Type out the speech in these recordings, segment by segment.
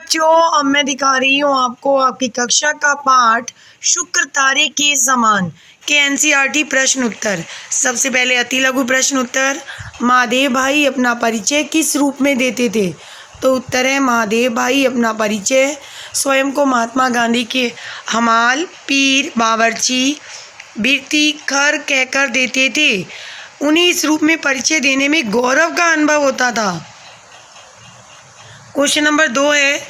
बच्चों, अब मैं दिखा रही हूँ आपको आपकी कक्षा का पाठ शुक्र तारे के समान के एनसीईआरटी प्रश्न उत्तर। सबसे पहले अति लघु प्रश्न उत्तर। महादेव भाई अपना परिचय किस रूप में देते थे? तो उत्तर है महादेव भाई अपना परिचय स्वयं को महात्मा गांधी के हमाल, पीर, बावर्ची, बिरती, खर कहकर देते थे। उन्हें इस रूप में परिचय देने में गौरव का अनुभव होता था। क्वेश्चन नंबर 2 है,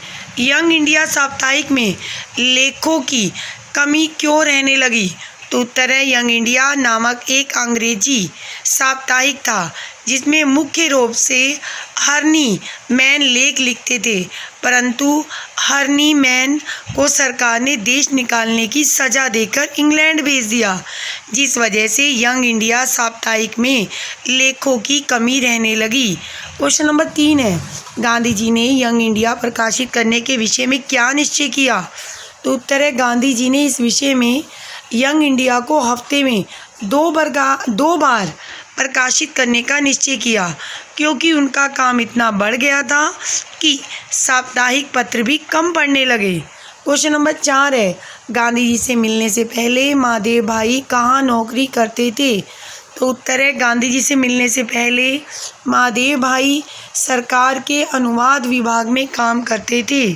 यंग इंडिया साप्ताहिक में लेखों की कमी क्यों रहने लगी? तो उत्तर है यंग इंडिया नामक एक अंग्रेजी साप्ताहिक था जिसमें मुख्य रूप से हर्नी मैन लेख लिखते थे, परंतु हर्नी मैन को सरकार ने देश निकालने की सज़ा देकर इंग्लैंड भेज दिया, जिस वजह से यंग इंडिया साप्ताहिक में लेखों की कमी रहने लगी। क्वेश्चन नंबर 3 है, गांधी जी ने यंग इंडिया प्रकाशित करने के विषय में क्या निश्चय किया? तो उत्तर है गांधी जी ने इस विषय में यंग इंडिया को हफ्ते में दो बार प्रकाशित करने का निश्चय किया, क्योंकि उनका काम इतना बढ़ गया था कि साप्ताहिक पत्र भी कम पढ़ने लगे। क्वेश्चन नंबर 4 है, गांधी जी से मिलने से पहले महादेव भाई कहाँ नौकरी करते थे? तो उत्तर है गांधी जी से मिलने से पहले महादेव भाई सरकार के अनुवाद विभाग में काम करते थे।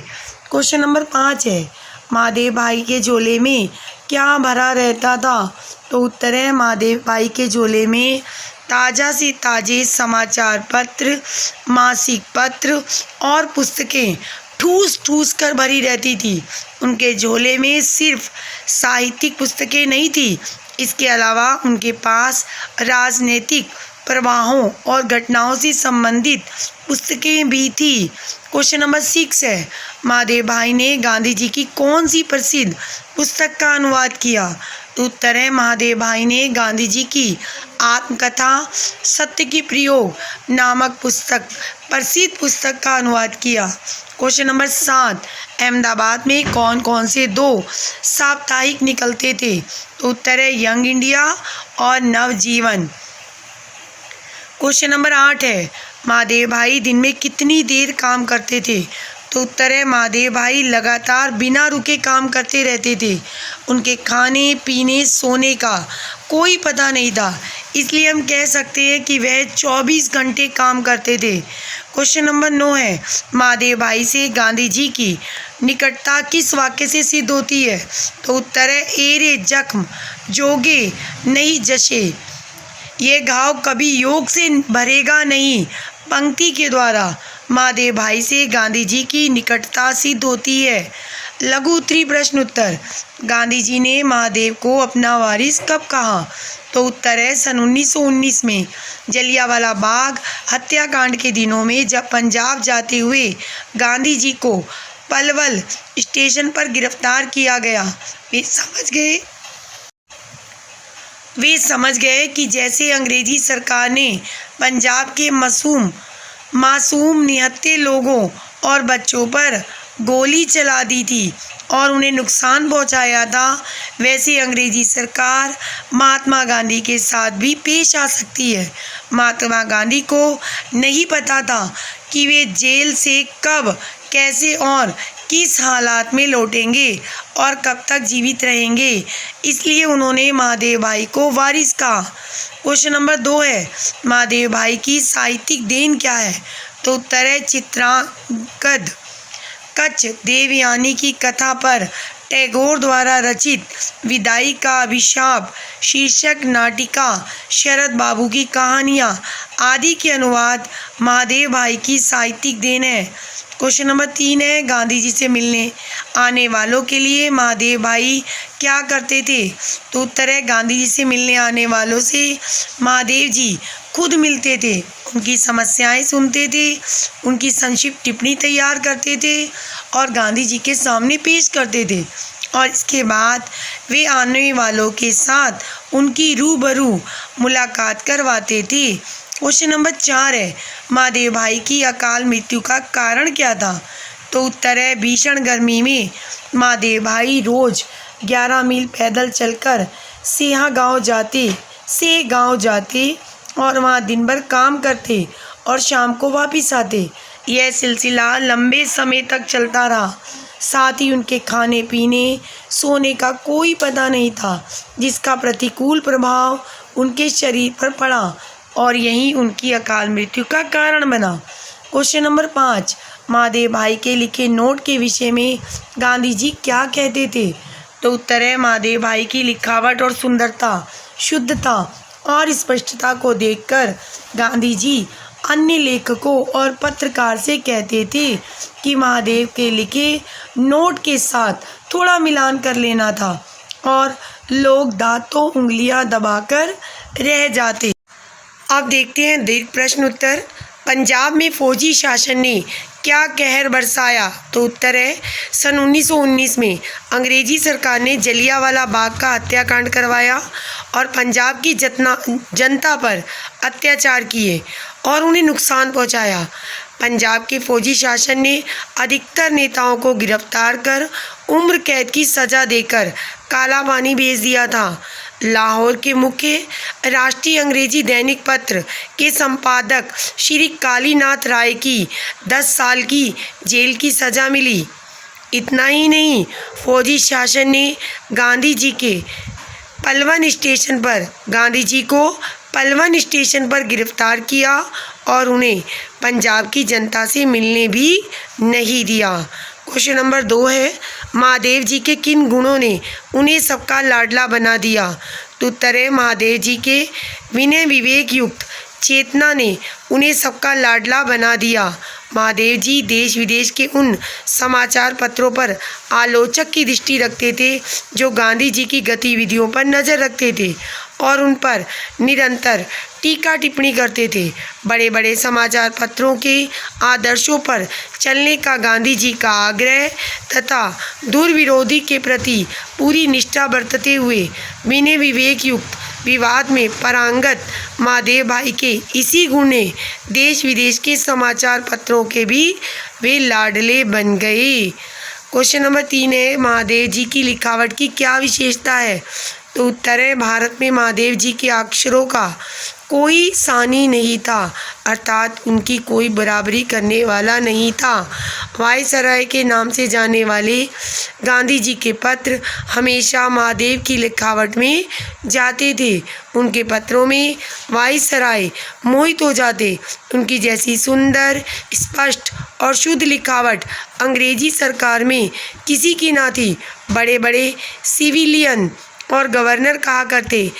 क्वेश्चन नंबर 5 है, महादेव भाई के झोले में क्या भरा रहता था? तो उत्तर है महादेव भाई के झोले में ताज़ा से ताज़े समाचार पत्र, मासिक पत्र और पुस्तकें ठूस ठूस कर भरी रहती थी। उनके झोले में सिर्फ साहित्यिक पुस्तकें नहीं थी, इसके अलावा उनके पास राजनीतिक प्रवाहों और घटनाओं से संबंधित पुस्तकें भी थी। क्वेश्चन नंबर 6 है, महादेव भाई ने गांधी जी की कौन सी प्रसिद्ध पुस्तक का अनुवाद किया? तो उत्तर है महादेव भाई ने गांधी जी की आत्मकथा सत्य की प्रयोग नामक प्रसिद्ध पुस्तक का अनुवाद किया। क्वेश्चन नंबर 7, अहमदाबाद में कौन कौन से 2 साप्ताहिक निकलते थे? तो उत्तर है यंग इंडिया और नवजीवन। क्वेश्चन नंबर 8 है, महादेव भाई दिन में कितनी देर काम करते थे? तो उत्तर है महादेव भाई लगातार बिना रुके काम करते रहते थे। उनके खाने पीने सोने का कोई पता नहीं था, इसलिए हम कह सकते हैं कि वह 24 घंटे काम करते थे। क्वेश्चन नंबर 9 है, महादेव भाई से गांधी जी की निकटता किस वाक्य से सिद्ध होती है? तो उत्तर है एरे जख्म जोगे नहीं जशे, ये घाव कभी योग से भरेगा नहीं पंक्ति के द्वारा महादेव भाई से गांधी जी की निकटता सिद्ध होती है। लघु उत्तरी प्रश्न उत्तर, गांधी जी ने महादेव को अपना वारिस कब कहा? तो उत्तर है सन 1919 में जलियांवाला बाग हत्याकांड के दिनों में, जब पंजाब जाते हुए गांधी जी को पलवल स्टेशन पर गिरफ्तार किया गया। वे समझ गए कि जैसे अंग्रेजी सरकार ने पंजाब के मासूम निहत्थे लोगों और बच्चों पर गोली चला दी थी और उन्हें नुकसान पहुंचाया था, वैसे अंग्रेजी सरकार महात्मा गांधी के साथ भी पेश आ सकती है। महात्मा गांधी को नहीं पता था कि वे जेल से कब, कैसे और किस हालात में लौटेंगे और कब तक जीवित रहेंगे, इसलिए उन्होंने महादेव भाई को वारिस कहा। क्वेश्चन नंबर 2 है, महादेव भाई की साहित्यिक देन क्या है? तो उत्तर है चित्रांगद कच्छ देवयानी की कथा पर टैगोर द्वारा रचित विदाई का अभिशाप शीर्षक नाटिका, शरद बाबू की कहानियाँ आदि के अनुवाद महादेव भाई की साहित्यिक देन है। क्वेश्चन नंबर 3 है, गांधी जी से मिलने आने वालों के लिए महादेव भाई क्या करते थे? तो उत्तर है गांधी जी से मिलने आने वालों से महादेव जी खुद मिलते थे, उनकी समस्याएं सुनते थे, उनकी संक्षिप्त टिप्पणी तैयार करते थे और गांधी जी के सामने पेश करते थे, और इसके बाद वे आने वालों के साथ उनकी रूबरू मुलाकात करवाते थे। क्वेश्चन नंबर 4 है, महादेव भाई की अकाल मृत्यु का कारण क्या था? तो उत्तर है भीषण गर्मी में महादेव भाई रोज 11 मील पैदल चलकर सेहा गांव जाते और वहां दिन भर काम करते और शाम को वापस आते। यह सिलसिला लंबे समय तक चलता रहा। साथ ही उनके खाने पीने सोने का कोई पता नहीं था, जिसका प्रतिकूल प्रभाव उनके शरीर पर पड़ा और यही उनकी अकाल मृत्यु का कारण बना। क्वेश्चन नंबर 5, महादेव भाई के लिखे नोट के विषय में गांधी जी क्या कहते थे? तो उत्तर है, महादेव भाई की लिखावट और सुंदरता, शुद्धता और स्पष्टता को देखकर गांधी जी अन्य लेखकों और पत्रकार से कहते थे कि महादेव के लिखे नोट के साथ थोड़ा मिलान कर लेना था और लोग दांतों उंगलियां दबाकर रह जाते। अब देखते हैं दीर्घ प्रश्न उत्तर। पंजाब में फौजी शासन ने क्या कहर बरसाया? तो उत्तर है, सन 1919 में अंग्रेजी सरकार ने जलियांवाला बाग का हत्याकांड करवाया और पंजाब की जनता पर अत्याचार किए और उन्हें नुकसान पहुंचाया। पंजाब के फौजी शासन ने अधिकतर नेताओं को गिरफ्तार कर उम्र कैद की सज़ा देकर काला पानी भेज दिया था। लाहौर के मुख्य राष्ट्रीय अंग्रेजी दैनिक पत्र के संपादक श्री कालीनाथ राय की 10 साल की जेल की सज़ा मिली। इतना ही नहीं, फौजी शासन ने गांधी जी को पलवल स्टेशन पर गिरफ्तार किया और उन्हें पंजाब की जनता से मिलने भी नहीं दिया। क्वेश्चन नंबर 2 है, महादेव जी के किन गुणों ने उन्हें सबका लाडला बना दिया? तो उत्तर है, महादेव जी के विनय विवेक युक्त चेतना ने उन्हें सबका लाडला बना दिया। महादेव जी देश विदेश के उन समाचार पत्रों पर आलोचक की दृष्टि रखते थे जो गांधी जी की गतिविधियों पर नज़र रखते थे और उन पर निरंतर टीका टिप्पणी करते थे। बड़े बड़े समाचार पत्रों के आदर्शों पर चलने का गांधी जी का आग्रह तथा दुर्विरोधी के प्रति पूरी निष्ठा बरतते हुए विनय विवेक युक्त विवाद में पारंगत महादेव भाई के इसी गुण ने देश विदेश के समाचार पत्रों के भी वे लाडले बन गए। क्वेश्चन नंबर 3 है, महादेव जी की लिखावट की क्या विशेषता है? तो उत्तर है, भारत में महादेव जी के अक्षरों का कोई सानी नहीं था, अर्थात उनकी कोई बराबरी करने वाला नहीं था। वायसराय के नाम से जाने वाले गांधी जी के पत्र हमेशा महादेव की लिखावट में जाते थे। उनके पत्रों में वायसराय मोहित हो जाते। उनकी जैसी सुंदर, स्पष्ट और शुद्ध लिखावट अंग्रेजी सरकार में किसी की ना थी। बड़े बड़े सिविलियन और गवर्नर कहा करते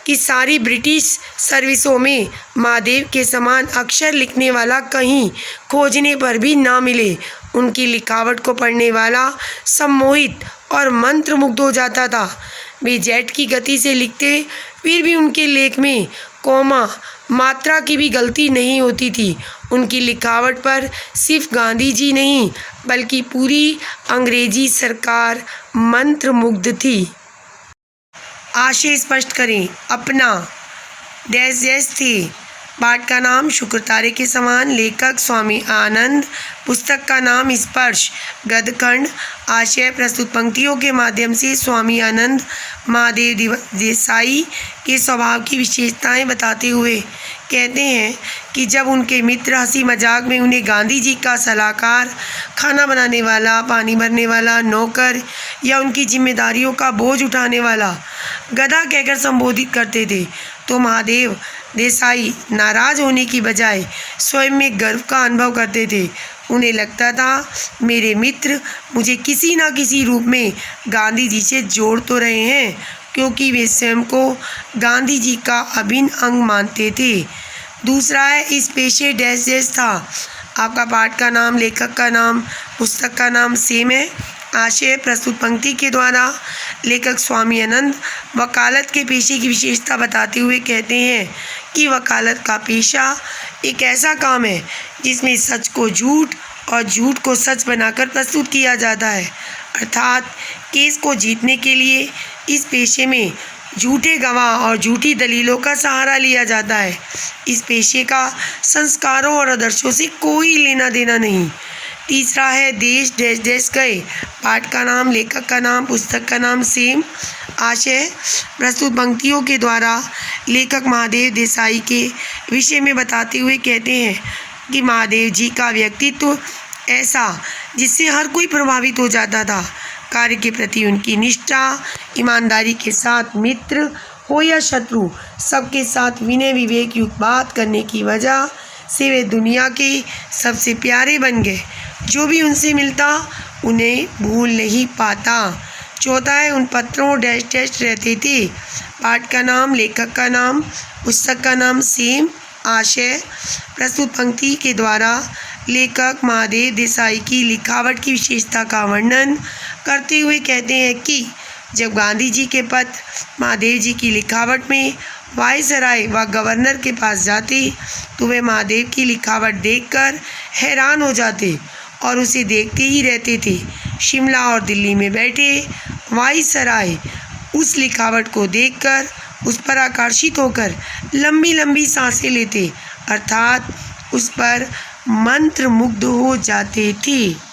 कि सारी ब्रिटिश सर्विसों में महादेव के समान अक्षर लिखने वाला कहीं खोजने पर भी ना मिले। उनकी लिखावट को पढ़ने वाला सम्मोहित और मंत्रमुग्ध हो जाता था। वे जेट की गति से लिखते, फिर भी उनके लेख में कोमा मात्रा की भी गलती नहीं होती थी। उनकी लिखावट पर सिर्फ गांधी जी नहीं बल्कि पूरी अंग्रेजी सरकार मंत्रमुग्ध थी। आशय स्पष्ट करें। अपना डैश थे। पाठ का नाम शुक्र तारे के समान, लेखक स्वामी आनंद, पुस्तक का नाम स्पर्श, गद्यखंड। आशय प्रस्तुत पंक्तियों के माध्यम से स्वामी आनंद महादेव देसाई के स्वभाव की विशेषताएं बताते हुए कहते हैं कि जब उनके मित्र हंसी मजाक में उन्हें गांधी जी का सलाहकार, खाना बनाने वाला, पानी भरने वाला, नौकर या उनकी जिम्मेदारियों का बोझ उठाने वाला गधा कहकर संबोधित करते थे, तो महादेव देसाई नाराज होने की बजाय स्वयं में गर्व का अनुभव करते थे। उन्हें लगता था मेरे मित्र मुझे किसी न किसी रूप में गांधी जी से जोड़ तो रहे हैं, क्योंकि वे स्वयं को गांधी जी का अभिन्न अंग मानते थे। दूसरा है, इस पेशे डैश था। आपका पाठ का नाम, लेखक का नाम, पुस्तक का नाम सेम है। आशय प्रस्तुत पंक्ति के द्वारा लेखक स्वामी आनंद वकालत के पेशे की विशेषता बताते हुए कहते हैं कि वकालत का पेशा एक ऐसा काम है जिसमें सच को झूठ और झूठ को सच बनाकर प्रस्तुत किया जाता है। अर्थात केस को जीतने के लिए इस पेशे में झूठे गवाह और झूठी दलीलों का सहारा लिया जाता है। इस पेशे का संस्कारों और आदर्शों से कोई लेना देना नहीं। तीसरा है, देश डैश डैश गए। पाठ का नाम, लेखक का नाम, पुस्तक का नाम सेम। आशय प्रस्तुत पंक्तियों के द्वारा लेखक महादेव देसाई के विषय में बताते हुए कहते हैं कि महादेव जी का व्यक्तित्व ऐसा जिससे हर कोई प्रभावित हो जाता था। कार्य के प्रति उनकी निष्ठा, ईमानदारी के साथ मित्र हो या शत्रु, सबके साथ विनय विवेक युक्त बात करने की वजह से वे दुनिया के सबसे प्यारे बन गए। जो भी उनसे मिलता उन्हें भूल नहीं पाता। चौथा है, उन पत्रों डैश डैश रहते थे। पाठ का नाम, लेखक का नाम, पुस्तक का नाम सेम। आशय, प्रस्तुत पंक्ति के द्वारा लेखक महादेव देसाई की लिखावट की विशेषता का वर्णन करते हुए कहते हैं कि जब गांधी जी के पत्र महादेव जी की लिखावट में वायसराय व गवर्नर के पास जाते तो वे महादेव की लिखावट देखकर हैरान हो जाते और उसे देखते ही रहते थे। शिमला और दिल्ली में बैठे वायसराय उस लिखावट को देखकर उस पर आकर्षित होकर लंबी लंबी सांसें लेते, अर्थात उस पर मंत्रमुग्ध हो जाते थे।